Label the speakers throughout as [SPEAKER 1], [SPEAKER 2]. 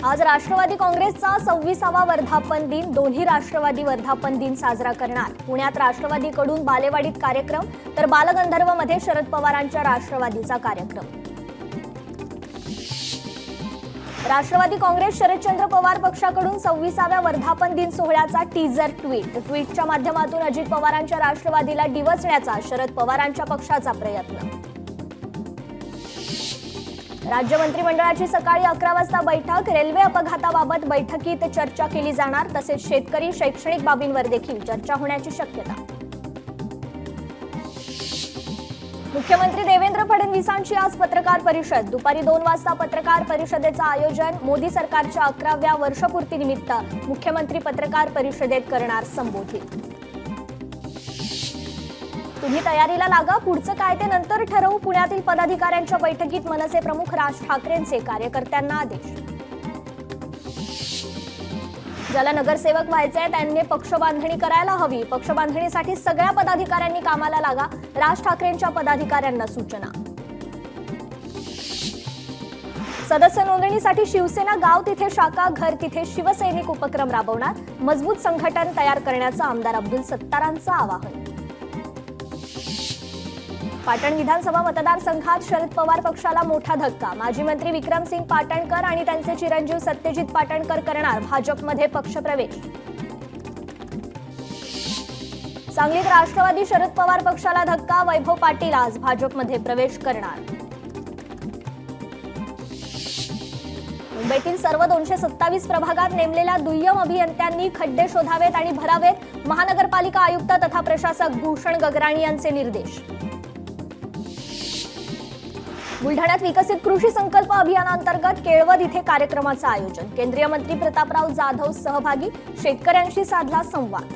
[SPEAKER 1] आज राष्ट्रवादी काँग्रेसचा 26वा वर्धापन दिन, दोन्ही राष्ट्रवादी वर्धापन दिन साजरा करणार। पुण्यात राष्ट्रवादीकडून बालेवाडीत कार्यक्रम तर बालगंधर्वमध्ये शरद पवारांच्या राष्ट्रवादीचा कार्यक्रम। राष्ट्रवादी काँग्रेस शरदचंद्र पवार पक्षाकडून 26व्या वर्धापन दिन सोहळ्याचा टीजर ट्विटच्या माध्यमातून अजित पवारांच्या राष्ट्रवादीला डिवचण्याचा शरद पवारांच्या पक्षाचा प्रयत्न। राज्य मंत्रिमंडळाची सकाळी 11 वाजता बैठक, रेल्वे अपघाताबाबत बैठकीत चर्चा केली जाणार, तसेच शेतकरी शैक्षणिक बाबींवर देखील चर्चा होण्याची शक्यता। मुख्यमंत्री देवेंद्र फडणवीसांची आज पत्रकार परिषद, दुपारी 2 वाजता पत्रकार परिषदेचं आयोजन। मोदी सरकारच्या 11व्या वर्षपूर्तीनिमित्त मुख्यमंत्री पत्रकार परिषदेत करणार संबोधित। तुम्ही तयारीला लागा, पुढचं काय ते नंतर ठरवू, पुण्यातील पदाधिकाऱ्यांच्या बैठकीत मनसे प्रमुख राज ठाकरेंचे कार्यकर्त्यांना आदेश। ज्याला नगरसेवक व्हायचंय त्यांनी पक्षबांधणी करायला हवी, पक्षबांधणीसाठी सगळ्या पदाधिकाऱ्यांनी कामाला लागा, राज ठाकरेंच्या पदाधिकाऱ्यांना सूचना। सदस्य नोंदणीसाठी शिवसेना गाव तिथे शाखा, घर तिथे शिवसैनिक उपक्रम राबवणार, मजबूत संघटन तयार करण्याचं आमदार अब्दुल सत्तारांचं आवाहन। पाटण विधानसभा मतदारसंघात शरद पवार पक्षाला मोठा धक्का, माजी मंत्री विक्रमसिंग पाटणकर आणि त्यांचे चिरंजीव सत्यजित पाटणकर करणार भाजपमध्ये पक्षप्रवेश। सांगलीत राष्ट्रवादी शरद पवार पक्षाला धक्का, वैभव पाटील आज भाजपमध्ये प्रवेश करणार। मुंबईतील सर्व 227 प्रभागात नेमलेल्या दुय्यम अभियंत्यांनी खड्डे शोधावेत आणि भरावेत, महानगरपालिका आयुक्त तथा प्रशासक भूषण गगराणी यांचे निर्देश। बुलढाण्यात विकसित कृषी संकल्प अभियानांतर्गत केळवद इथे कार्यक्रमाचं आयोजन, केंद्रीय मंत्री प्रतापराव जाधव सहभागी, शेतकऱ्यांशी साधला संवाद।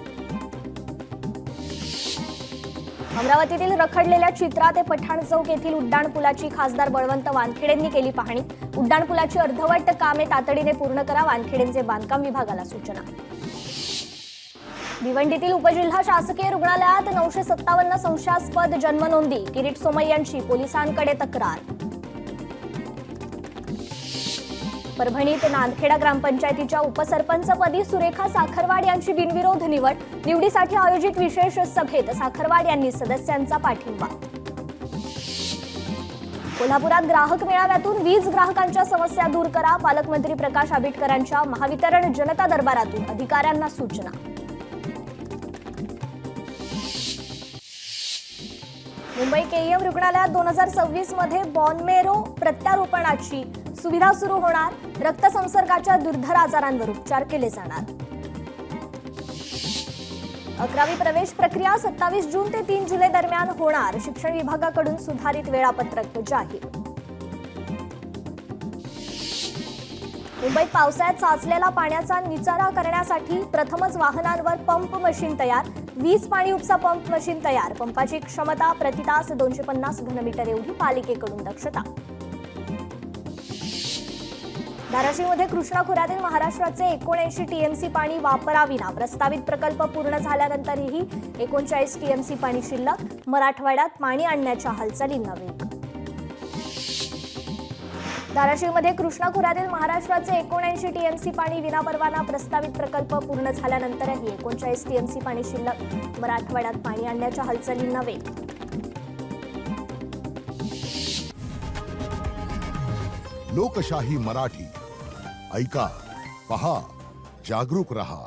[SPEAKER 1] अमरावतीतील रखडलेल्या चित्रा ते पठाण चौक येथील उड्डाणपुलाची खासदार बळवंत वानखेडेंनी केली पाहणी, उड्डाणपुलाची अर्धवट कामे तातडीने पूर्ण करा, वानखेडेंचे बांधकाम विभागाला सूचना। भिवंडीतील उपजिल्हा शासकीय रुग्णालयात 957 संशयास्पद जन्मनोंदी, किरीट सोमय्यांची पोलिसांकडे तक्रार। परभणीत नांदखेडा ग्रामपंचायतीच्या उपसरपंचपदी सुरेखा साखरवाड यांची बिनविरोध निवड, निवडीसाठी आयोजित विशेष सभेत साखरवाड यांनी सदस्यांचा पाठिंबा। कोल्हापुरात ग्राहक मेळाव्यातून वीज ग्राहकांच्या समस्या दूर करा, पालकमंत्री प्रकाश आंबेडकरांच्या महावितरण जनता दरबारातून अधिकाऱ्यांना सूचना। मुंबई केईएम रुग्णालयात 2026 मध्ये बॉनमेरो प्रत्यारोपणाची सुविधा सुरू होणार, रक्तसंसर्गाच्या दुर्धर आजारांवर उपचार केले जाणार। 11वी प्रवेश प्रक्रिया 27 जून ते 3 जुलै दरम्यान होणार, शिक्षण विभागाकडून सुधारित वेळापत्रक जाहीर। मुंबईत पावसाळ्यात साचलेला पाण्याचा निचरा करण्यासाठी प्रथमच वाहनांवर पंप मशीन तयार, 20 पाणी उपसा पंप मशीन तयार, पंपाची क्षमता प्रति तास 250 घनमीटर एवढी, पालिकेकडून दक्षता। धाराशिवमध्ये कृष्णा खोऱ्यातील महाराष्ट्राचे 79 टीएमसी पाणी वापराविना, प्रस्तावित प्रकल्प पूर्ण झाल्यानंतरही 39 टीएमसी पाणी शिल्लक, मराठवाड्यात पाणी आणण्याच्या हालचालींना वेग। धाराशिवमध्ये कृष्णा खोऱ्यातील महाराष्ट्राचे 79 टीएमसी पाणी विनापरवाना, प्रस्तावित प्रकल्प पूर्ण झाल्यानंतरही 39 टीएमसी पाणी शिल्लक, मराठवाड्यात पाणी आणण्याच्या हालचालींना वेग।
[SPEAKER 2] लोकशाही मराठी ऐका, पहा, जागरूक रहा।